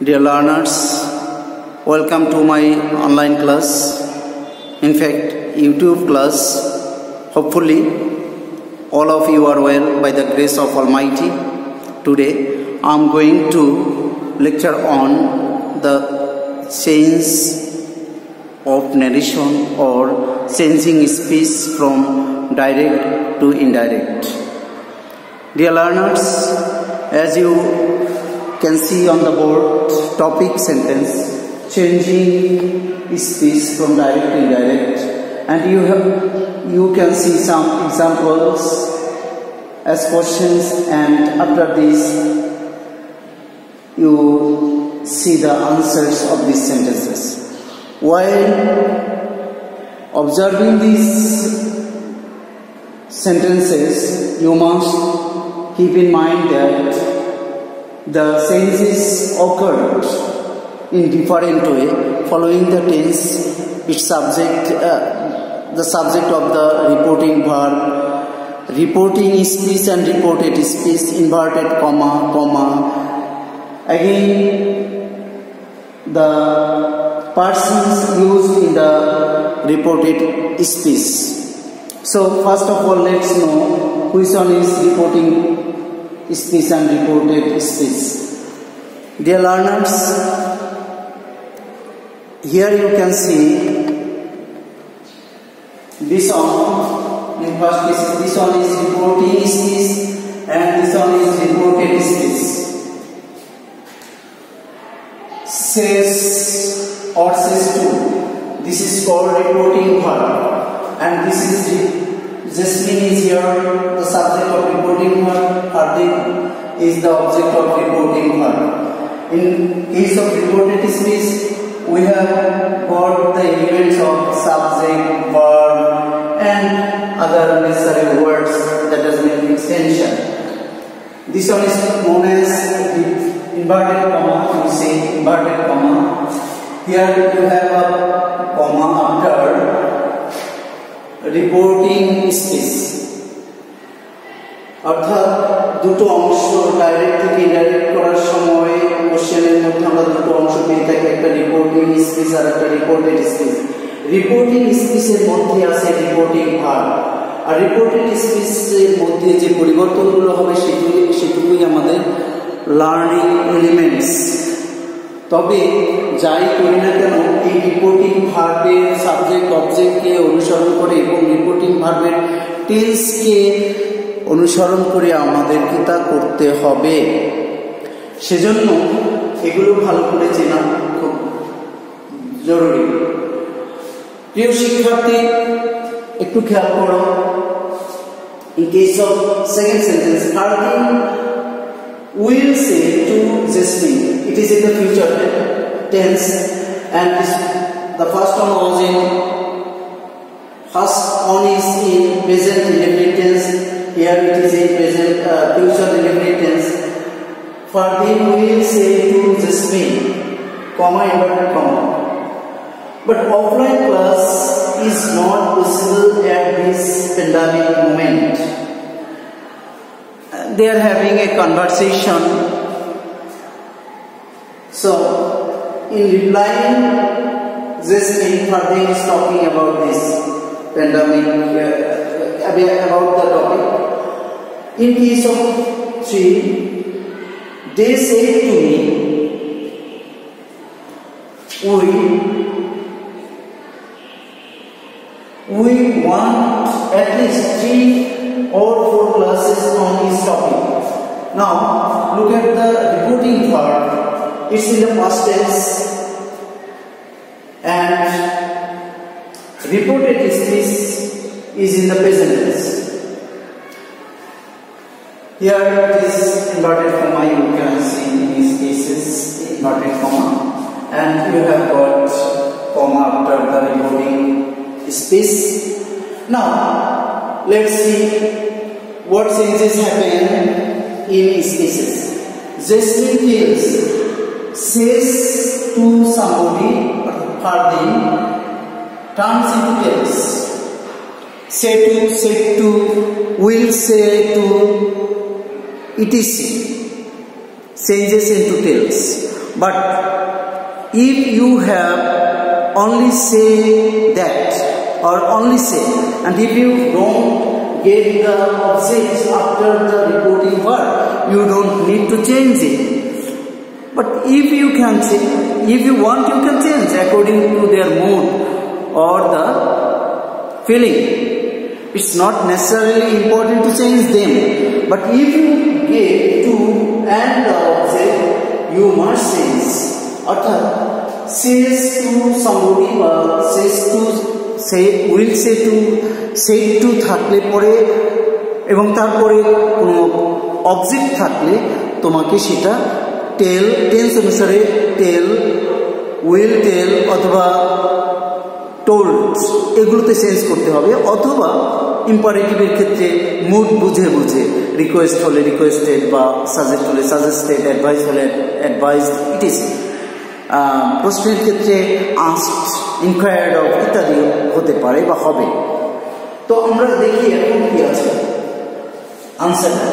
Dear learners, welcome to my online class. In fact, YouTube class. Hopefully, all of you are well by the grace of Almighty. Today, I am going to lecture on the change of narration or changing speech from direct to indirect. Dear learners, as you can see on the board, topic sentence, changing speech from direct to indirect, and you can see some examples as questions, and after this you see the answers of these sentences. While observing these sentences, you must keep in mind that the changes occurred in different way following the tense, its subject, the subject of the reporting verb, reporting speech and reported speech, inverted comma, comma. Again, the persons used in the reported speech. So first of all, let's know which one is reporting speech and reported speech. Dear learners, here you can see this one. In first case, this one is reporting speech and this one is reported speech. Says or says to. This is called reporting verb, and this is Jasmine is here the subject of reporting verb, Hardik is the object of reporting verb. In case of reported speech, we have got the elements of subject, verb and other necessary words, that has been extension. This one is known as inverted comma. You say inverted comma. Here you have a comma after reporting speech. অর্থাৎ দুটো অংশ direct থেকে indirect করার সময় কোশ্চেনের মধ্যে আমরা দুটো অংশ পেয়ে থাকি, একটা রিপোর্টিং স্পিচ আর একটা রিপোর্টেড স্পিচ। রিপোর্টিং স্পিচের মধ্যে আছে রিপোর্টিং ভার্ব, আর রিপোর্টেড স্পিচের মধ্যে যে পরিবর্তনগুলো হবে সেগুলোই আমাদের লার্নিং এলিমেন্টস। তবে যাই করি না কেন, এই রিপোর্টিং ভার্বের সাবজেক্ট অবজেক্টকে অনুসরণ করে এবং রিপোর্টিং ভার্বের টেন্সকে অনুসরণ করে আমাদেরকে তা করতে হবে। সেজন্য এগুলো ভালো করে চেনা খুব জরুরি। প্রিয় শিক্ষার্থী, একটু খেয়াল করো। In case of second sentence, Hardik will say to Jasmine. It is in the future tense, and the first one is in present indefinite tense. Here it is in present future indefinite tense. Hardik will say to Jasmine, comma, inverted comma. But offline class is not possible at this pandemic moment. They are having a conversation. So, in replying, Jasmine, Hardik is talking about this pandemic, about the topic. In case of 3, they say to me, we want at least 3 or 4 classes on this topic. Now, look at the reporting verb. It's in the past tense, and reported speech is in the present tense. Here it is inverted comma. You can see in these cases inverted comma, and you have got comma after the reporting speech. Now, let's see what changes happen in speeches. Jasmine says to somebody, Hardik turns into tells. Say to, will say to, etc. changes into tails. But if you have only say that or only say, and if you don't get the objects after the reporting verb, you don't need to change it. But if you can change, if you want, you can change according to their mood or the feeling. It's not necessarily important to change them. But if you get to and the object, you must change. অর্থাৎ says to somebody বা says to say, will say to, say to থাকলে পরে এবং তারপরে কোনো object থাকলে তোমাকে সেটা টেল, টেন্স অনুসারে টেল, উইল টেল অথবা টোল্ড এগুলোতে চেঞ্জ করতে হবে, অথবা ইম্পারেটিভের ক্ষেত্রে মুড বুঝে বুঝে, রিকোয়েস্ট হলে রিকোয়েস্টেড বা সাজেস্ট হলে সাজেস্টেড, অ্যাডভাইস হলে অ্যাডভাইসড, ইট ইজ। প্রশ্নের ক্ষেত্রে আস্কড, ইনকোয়ার্ড অফ ইত্যাদি হতে পারে বা হবে। তো আমরা দেখি এখন কি আছে আনসারটা।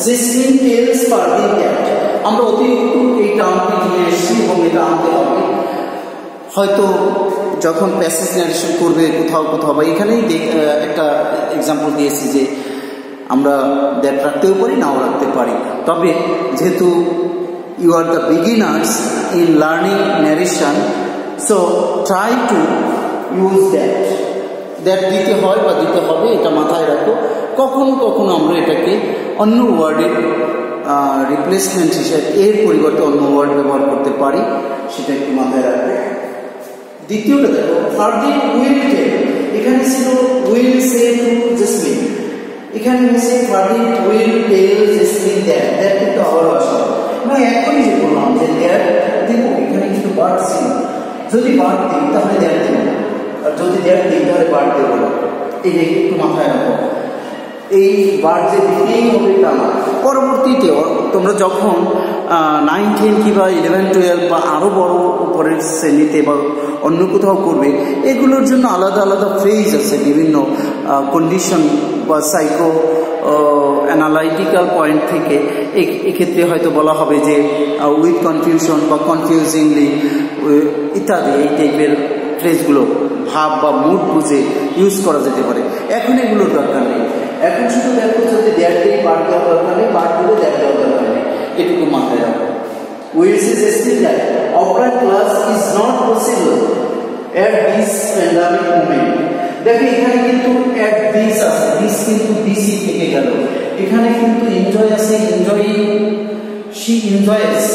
জেসমিন টেলস পারভিন দ্যাট, আমরা অতিরিক্ত এই টার্মটি নিয়ে এসেছি এবং এটা আনতে হবে। হয়তো যখন প্যাসেজ ন্যারেশন করবে কোথাও কোথাও বা এখানেই একটা এক্সাম্পল দিয়েছি যে আমরা দ্যাট রাখতেও পারি, নাও রাখতে পারি। তবে যেহেতু you are the beginners in learning narration, so try to use that. That দিতে হয় বা দিতে হবে, এটা মাথায় রাখো। কখনো কখনো আমরা এটাকে অন্য ওয়ার্ডের রিপ্লেসমেন্ট হিসেবে, এর পরিবর্তে অন্য ওয়ার্ড ব্যবহার করতে পারি, সেটা একটু মাথায় রাখবে। দ্বিতীয়টা দেখো, ফারদিন উইল টেল, এখানে ছিল উইল সে টু জেসমিন, এখানে হচ্ছে Fardin will tell Jasmine that, that কিন্তু আবারও আসে। আমি এখনই যে বললাম যে দ্যাট দেখো এখানে কিন্তু বার্ড ছিল, যদি বার্ড দিই তাহলে দ্যাট দেবো না, আর যদি দ্যাট দিই তাহলে বার্ড দেবো না। এই যে একটু মাথায় রাখো, এই বার্ড যে দিতেই হবে তা না। পরবর্তীতেও তোমরা যখন 9, 10 কিংবা 11, 12 বা আরও বড় উপরের শ্রেণীতে বা অন্য কোথাও করবে, এগুলোর জন্য আলাদা আলাদা ফ্রেজ আছে, বিভিন্ন কন্ডিশন বা সাইকো অ্যানালাইটিক্যাল পয়েন্ট থেকে। এক্ষেত্রে হয়তো বলা হবে যে উইথ কনফিউশন বা কনফিউজিংলি ইত্যাদি, এই টাইপের ফ্রেজগুলো ভাব বা মুড বুঝে ইউজ করা যেতে পারে। এখন এগুলোর দরকার নেই, এখন শুধু দেখো যদি দ্যাট দিয়ে পার্ট দেওয়ার দরকার নেই, পার্ট দিলে দ্যাট দেওয়ার দরকার নেই, এটুকু মাথায় রাখো। Will suggested that offline class is not possible at this pandemic moment. দেখো এখানে কিন্তু এট দিস আছে, দিস কিন্তু দিসি থেকে গেল, এখানে কিন্তু এনজয় আছে, এনজয়, শি এনজয়স,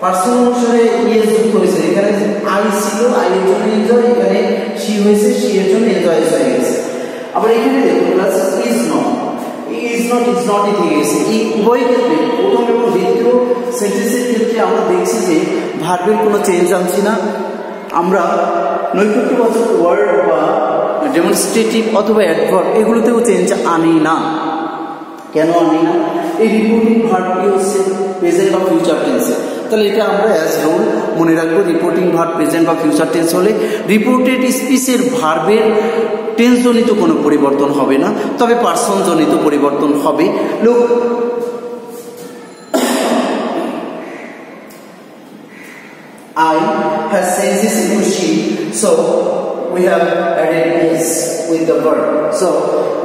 পার্সন অনুসারে ইয়েস যুক্ত হয়েছে। এখানে আই ছিল, আই এর জন্য এনজয়, এখানে শি হয়েছে, শি এর জন্য এনজয়স হয়ে গেছে। আবার এখানে দেখো plus is not, is not a থেকে গেছে। এই উভয় ক্ষেত্রে প্রথম এবং দ্বিতীয় সেন্টেন্সের ক্ষেত্রে আমরা দেখছি যে ভার্বের কোনো চেঞ্জ আনছি না, আমরা নৈকট্যবাচক ওয়ার্ড বা ডেমনস্ট্রেটিভ অথবা অ্যাডভার্ব এগুলোতেও চেঞ্জ আনি না। কেন আনি না? এই রিপোর্টিং ভার্বটি হচ্ছে প্রেজেন্ট বা ফিউচার টেন্সে। তাহলে এটা আমরা অ্যাজ রুল মনে রাখবো, রিপোর্টিং ভার্ব প্রেজেন্ট বা ফিউচার টেন্স হলে রিপোর্টেড স্পিচের ভার্বের টেন্সজনিত কোনো পরিবর্তন হবে না, তবে পার্সনজনিত পরিবর্তন হবে। লোক I has changes into she, so we have added is with the verb. So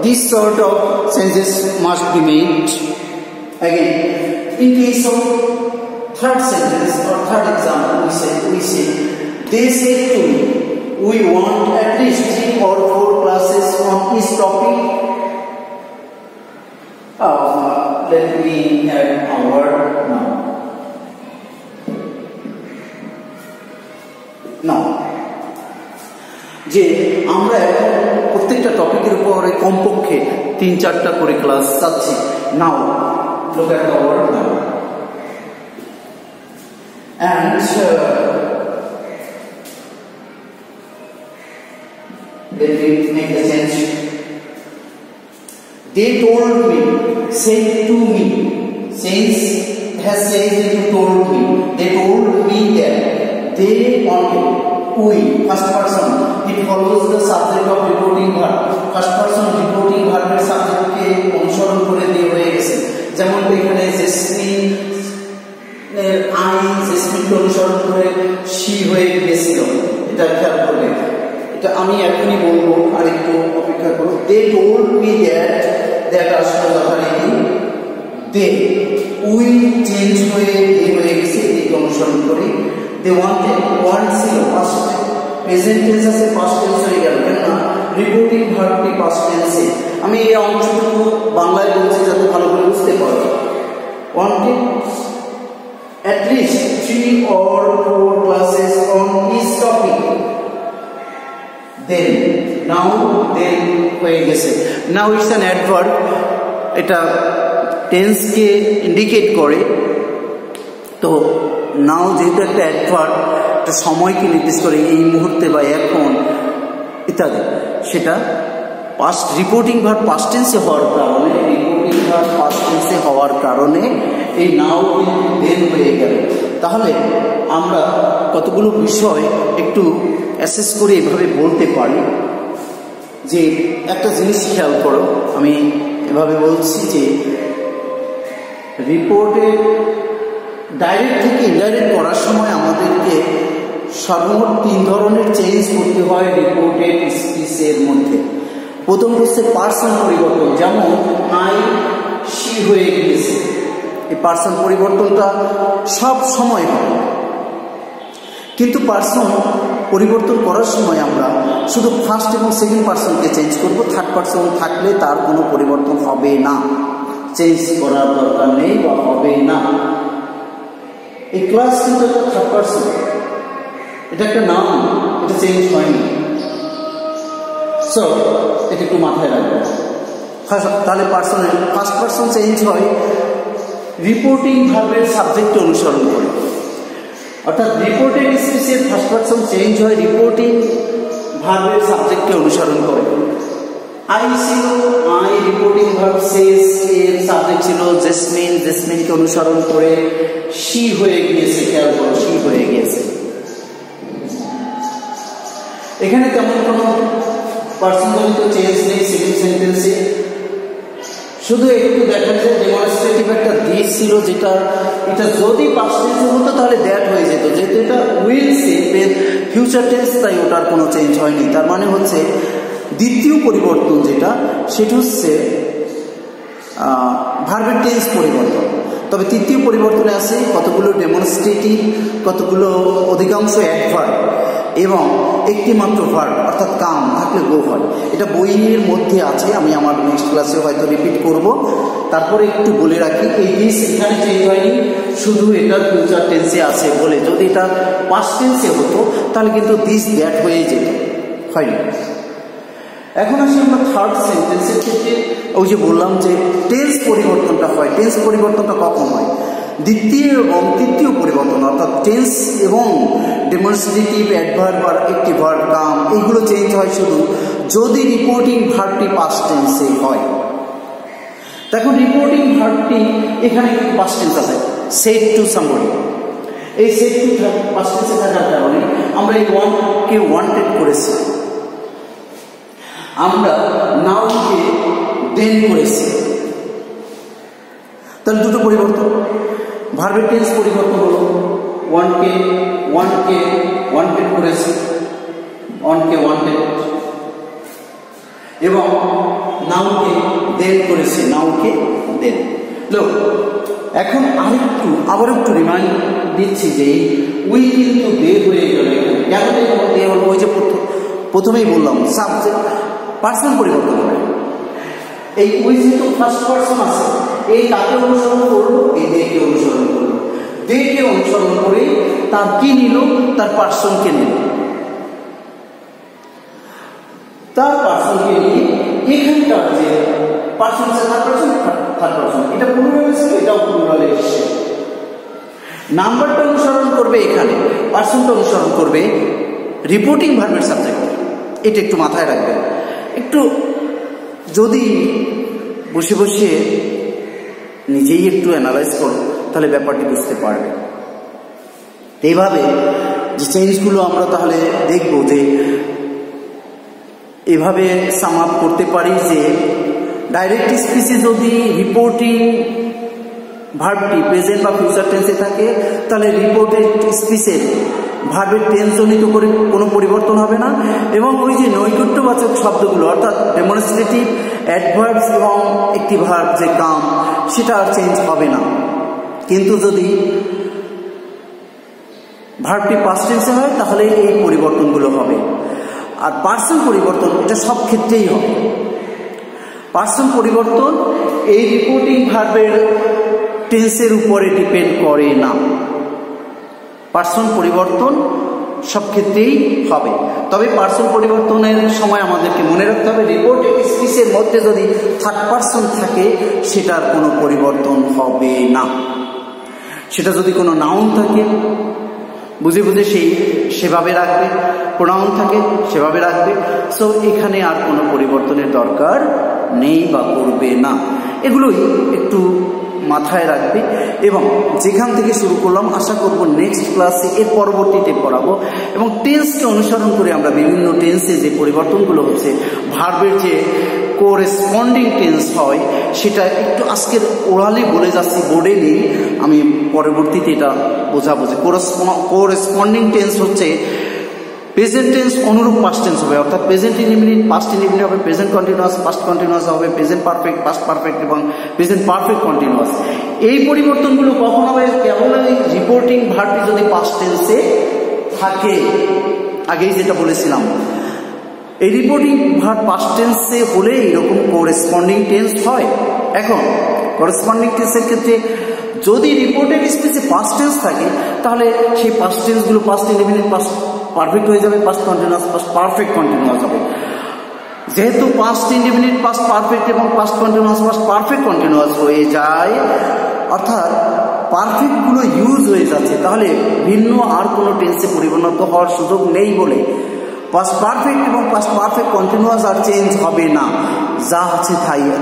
this sort of changes must be made. Again, in case of third sentence or third example, we say they say to me, we want at least 3 or 4 classes on each topic. Let me add a word now. যে আমরা এখন প্রত্যেকটা টপিকের উপরে কমপক্ষে 3-4টা করে class চাচ্ছি। নাও look at the word now and let me make a change. They told me, said to me, since has said into told me, they told me that they wanted. We, first person, it follows the subject of reporting verb. First person reporting verb এর সাবজেক্টকে অনুসরণ করে দিয়ে হয়ে গেছে। যেমন এখানে jasmine এর I I জেসমিনকে অনুসরণ করে শি হয়ে গিয়েছিল, এটা খেয়াল করবে। এটা আমি এখনই বলবো, আর একটু অপেক্ষা করো। দে টোল্ড মি দ্যাট আসলে যথারীতি দে উইল চেঞ্জ হয়ে দে হয়ে গেছে, এদিকে অনুসরণ করি। দে ওয়ান্ট ছিল পাস্ট, প্রেজেন্ট টেন্স আছে পাস্ট টেন্স হয়ে গেল, কেননা রিপোর্টিং ভার্বটি পাস্ট টেন্সে। আমি এই অংশটুকু বাংলায় বলছি যাতে ভালো করে বুঝতে পারো। wanted at least 3 or 4 classes on each topic. Then হয়ে গেছে। Now it's an adverb, এটা টেন্সকে ইন্ডিকেট করে। তো নাও যেহেতু একটা অ্যাডভার্ব, একটা সময়কে নির্দেশ করে, এই মুহূর্তে বা এখন ইত্যাদি, সেটা পাস্ট রিপোর্টিং ভার্ব পাস্ট টেন্সে হওয়ার কারণে, রিপোর্টিং ভার্ব পাস্ট টেন্সে হওয়ার কারণে এই নাও কিন্তু দেন হয়ে গেল। তাহলে আমরা কতগুলো বিষয় একটু অ্যাসেস করে এভাবে বলতে পারি যে, একটা জিনিস খেয়াল করো, আমি এভাবে বলছি যে রিপোর্টে ডাইরেক্ট থেকে ইনডাইরেক্ট করার সময় আমাদেরকে সর্বমোট 3 ধরনের চেঞ্জ করতে হয় রিপোর্টেড স্পিচের মধ্যে। প্রথম হচ্ছে পার্সন পরিবর্তন, যেমন আই শি হয়ে গিয়েছে। এই পার্সন পরিবর্তনটা সব সময় হয়, কিন্তু পার্সন পরিবর্তন করার সময় আমরা শুধু ফার্স্ট এবং সেকেন্ড পার্সনকে চেঞ্জ করব, থার্ড পার্সন থাকলে তার কোনো পরিবর্তন হবে না, চেঞ্জ করার দরকার নেই বা হবে না। এই ক্লাস কিন্তু একটা থার্ড পার্সন, এটা একটা নাম, এটা চেঞ্জ হয়নি। সো এটা একটু মাথায় রাখবে। তাহলে পার্সনের ফার্স্ট পার্সন চেঞ্জ হয় রিপোর্টিং ভার্বের সাবজেক্ট অনুসরণ করে, অর্থাৎ রিপোর্টেড স্পিচের ফার্স্ট পার্সন চেঞ্জ হয় রিপোর্টিং ভার্বের সাবজেক্টকে অনুসরণ করে। আই ছিল, আই রিপোর্টিং ভার্ব সেজ, এর সাবজেক্ট ছিল জেসমিন, জেসমিনকে অনুসরণ করে শি হয়ে গিয়েছে। খেয়াল করো, শি হয়ে গিয়েছে। এখানে তেমন কোনো পার্সনজনিত চেঞ্জ নেই সেকেন্ড সেন্টেন্সে, শুধু একটু দেখা যায় ডেমনস্ট্রেটিভ একটা দিক ছিল, যেটা এটা যদি পাস্ট টেন্সে হতো তাহলে দ্যাট হয়ে যেত, যেহেতু এটা উইল সে ফিউচার টেন্স, তাই ওটার কোনো চেঞ্জ হয়নি। তার মানে হচ্ছে দ্বিতীয় পরিবর্তন যেটা, সেটা হচ্ছে ভার্বের টেন্স পরিবর্তন। তবে তৃতীয় পরিবর্তনে আছে কতগুলো ডেমনস্ট্রেটিভ, কতগুলো অধিকাংশ অ্যাডভার্ব এবং একটি মাত্র ভার্ব, অর্থাৎ কাম থাকলে গো হয়। এটা বইয়ের মধ্যে আছে, আমি আমার নেক্সট ক্লাসে হয়তো রিপিট করব। তারপরে একটু বলে রাখি, এই দিস এখানে চেঞ্জ হয়নি, শুধু এটা ফিউচার টেন্সে আছে বলে। যদি এটা পাস্ট টেন্সে হতো তাহলে কিন্তু দিস দ্যাট হয়ে যেত, হয়নি। এখন আসি আমরা থার্ড সেন্টেন্সের ক্ষেত্রে। ওই যে বললাম যে টেন্স পরিবর্তনটা হয়, টেন্স পরিবর্তনটা কখন হয়? দ্বিতীয় এবং তৃতীয় পরিবর্তন, অর্থাৎ টেন্স এবং ডেমনস্ট্রেটিভ অ্যাডভার্ব আর একটি ভার্ব কাম, এইগুলো চেঞ্জ হয় শুধু যদি রিপোর্টিং ভার্বটি পাস্ট টেন্সে হয়। দেখুন রিপোর্টিং ভার্বটি এখানে কিন্তু পাস্ট টেন্স আছে, সেড টু সামবডি। এই সেড টু পাস্ট টেন্সে থাকার কারণে আমরা এই ওয়ান্টকে ওয়ান্টেড করেছি, আমরা নাউকে দেন করেছি। তাহলে দুটো পরিবর্তন, ভার্বের টেন্স পরিবর্তন হলো, ওয়ান্টকে ওয়ান্টেড করেছি, ওয়ান্টকে ওয়ান্টেড, এবং নাউকে দেন করেছি, নাউকে দেন। লোক এখন আবার একটু রিমাইন্ড দিচ্ছি যে উই কিন্তু দে হয়ে গেল। কেন দে হলো? ওই যে প্রথমেই বললাম সাবজেক্ট পার্সন পরিবর্তন হবে। এই উই যেহেতু ফার্স্ট পার্সন আছে, এই কাকে অনুসরণ করলো? এই দেকে অনুসরণ করলো। দেকে অনুসরণ করে তার কি নিল? তার পার্সনকে নিল। তার পার্সনকে নিয়ে এখানকার যে পার্সন থার্ড পার্সন, এটা পুনরায় ছিল, এটাও পুনরায় এসছে। নাম্বারটা অনুসরণ করবে এখানে, পার্সনটা অনুসরণ করবে রিপোর্টিং ভার্বের সাবজেক্ট। এটা একটু মাথায় রাখবেন। একটু যদি বসে বসে নিজেই একটু অ্যানালাইজ করো তাহলে ব্যাপারটি বুঝতে পারবে। এইভাবে যে চেঞ্জগুলো আমরা তাহলে দেখব, যে এভাবে সাম আপ করতে পারি যে ডাইরেক্ট স্পিচে যদি রিপোর্টিং ভার্বটি প্রেজেন্ট বা ফিউচার টেন্সে থাকে, তাহলে রিপোর্টেড স্পিচের ভার্বের টেন্স জনিত করে কোনো পরিবর্তন হবে না, এবং ওই যে নৈকট্যবাচক শব্দগুলো অর্থাৎ ডেমনস্ট্রেটিভ, অ্যাডভার্বস এবং একটি ভার্ব যে কাম, সেটা আর চেঞ্জ হবে না। কিন্তু যদি ভার্বটি পাস্ট টেন্সে হয় তাহলে এই পরিবর্তনগুলো হবে। আর পার্সন পরিবর্তন এটা সব ক্ষেত্রেই হবে। পার্সন পরিবর্তন এই রিপোর্টিং ভার্বের টেন্সের উপরে ডিপেন্ড করে না। পার্সন পরিবর্তন সব ক্ষেত্রেই হবে। তবে পার্সন পরিবর্তনের সময় আমাদেরকে মনে রাখতে হবে রিপোর্টেড স্পিচের মধ্যে যদি থার্ড পার্সন থাকে সেটার কোনো পরিবর্তন হবে না। সেটা যদি কোনো নাউন থাকে বুঝে বুঝে সেভাবে রাখবে, প্রোনাউন থাকে সেভাবে রাখবে। সো এখানে আর কোনো পরিবর্তনের দরকার নেই বা করবে না। এগুলোই একটু মাথায় রাখবে। এবং যেখান থেকে শুরু করলাম আশা করব নেক্সট ক্লাসে এর পরবর্তীতে পড়াবো, এবং টেন্সকে অনুসরণ করে আমরা বিভিন্ন টেন্সে যে পরিবর্তনগুলো হচ্ছে, ভার্বের যে কোরেসপন্ডিং টেন্স হয় সেটা একটু আজকের ওরালি বলে যাচ্ছি, বোর্ডে নেই, আমি পরবর্তীতে এটা বোঝাবো যে কোরেসপন্ডিং টেন্স হচ্ছে প্রেজেন্ট টেন্স অনুরূপ পাস্ট টেন্স হবে, অর্থাৎ প্রেজেন্ট ইনডিফিনিট পাস্ট ইনডিফিনিট হবে, প্রেজেন্ট কন্টিনিউয়াস পাস্ট কন্টিনিউয়াস হবে, প্রেজেন্ট পারফেক্ট পাস্ট পারফেক্ট এবং প্রেজেন্ট পারফেক্ট কন্টিনিউয়াস। এই পরিবর্তনগুলো কখন হবে? কেবল এই রিপোর্টিং ভার্বটি যদি পাস্ট টেন্সে থাকে। আগেই যেটা বলেছিলাম, এই রিপোর্টিং ভার্ব পাস্ট টেন্সে হলে এরকম কোরেসপন্ডিং টেন্স হয়। এখন কোরেসপন্ডিং টেন্সের ক্ষেত্রে যদি রিপোর্টেড স্পিচে পাস্ট টেন্স থাকে তাহলে সেই পাস্ট টেন্সগুলো পাস্ট ইনডিফিনিট পাস্ট পারফেক্ট হয়ে যাবে, past continuous past perfect continuous হবে। যেহেতু পাস্ট ইনডিফিনিট পাস্ট পারফেক্ট এবং past continuous past perfect continuous হয়ে যায়, অর্থাৎ পারফেক্টগুলো ইউজ হয়ে যাচ্ছে, তাহলে ভিন্ন আর কোনো টেন্সে পরিণত হওয়ার সুযোগ নেই বলে পাস্ট পারফেক্ট এবং পাস্ট পারফেক্ট কন্টিনিউয়াস আর চেঞ্জ হবে না, যা আছে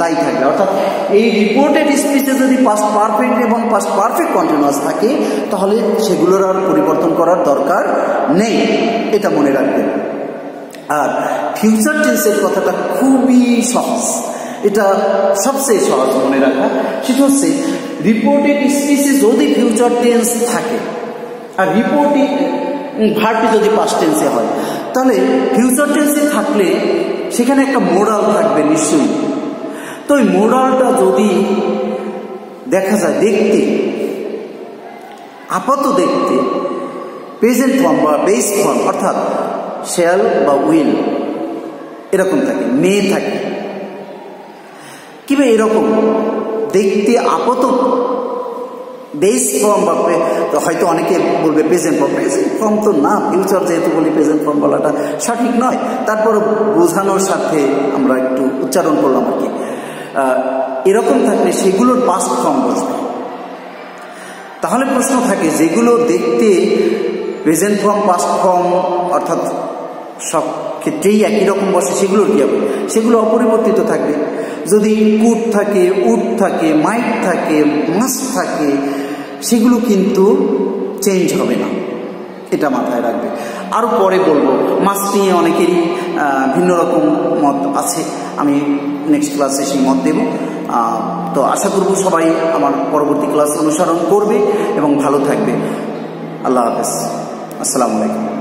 তাই থাকবে। অর্থাৎ এই রিপোর্টেড স্পিচে যদি পাস্ট পারফেক্ট এবং পাস্ট পারফেক্ট কন্টিনিউয়াস থাকে তাহলে সেগুলোর আর পরিবর্তন করার দরকার নেই, এটা মনে রাখবেন। আর ফিউচার টেন্সের কথাটা খুবই সহজ, এটা সবচেয়ে সহজ মনে রাখা। সেটা হচ্ছে রিপোর্টেড স্পিচে যদি ফিউচার টেন্স থাকে আর রিপোর্টিং ভার্বটি যদি পাস্ট টেন্সে হয়, তাহলে ফিউচার টেন্সে থাকলে সেখানে একটা মোরাল থাকবে নিশ্চয়ই। তো ওই মোরালটা যদি দেখা যায় দেখতে, আপাতত দেখতে প্রেজেন্ট ফর্ম বা বেস ফর্ম অর্থাৎ শ্যাল বা উইল এরকম থাকে, মে থাকে, কিংবা এরকম দেখতে আপাতত বেস ফর্ম বা হয়তো অনেকে বলবে প্রেজেন্ট ফর্ম, প্রেজেন্ট ফর্ম তো না, ফিউচার যেহেতু বলি প্রেজেন্ট ফর্ম বলাটা সঠিক নয়, তারপর বোঝানোর সাথে আমরা একটু উচ্চারণ করলাম আর কি। এরকম থাকলে সেগুলোর পাস্ট ফর্ম বসবে। তাহলে প্রশ্ন থাকে যেগুলো দেখতে প্রেজেন্ট ফর্ম পাস্ট ফর্ম অর্থাৎ সব ক্ষেত্রেই একই রকম বসে সেগুলোর কী হবে? সেগুলো অপরিবর্তিত থাকবে। যদি কুড থাকে, উড থাকে, মাইট থাকে, মাস্ট থাকে, সেগুলো কিন্তু চেঞ্জ হবে না, এটা মাথায় রাখবে। আরও পরে বলবো, মাস্ট নিয়ে অনেকেরই ভিন্ন রকম মত আছে, আমি নেক্সট ক্লাসে সেই মত দেব। তো আশা করব সবাই আমার পরবর্তী ক্লাস অনুসরণ করবে এবং ভালো থাকবে। আল্লাহ হাফেজ, আসসালামু আলাইকুম।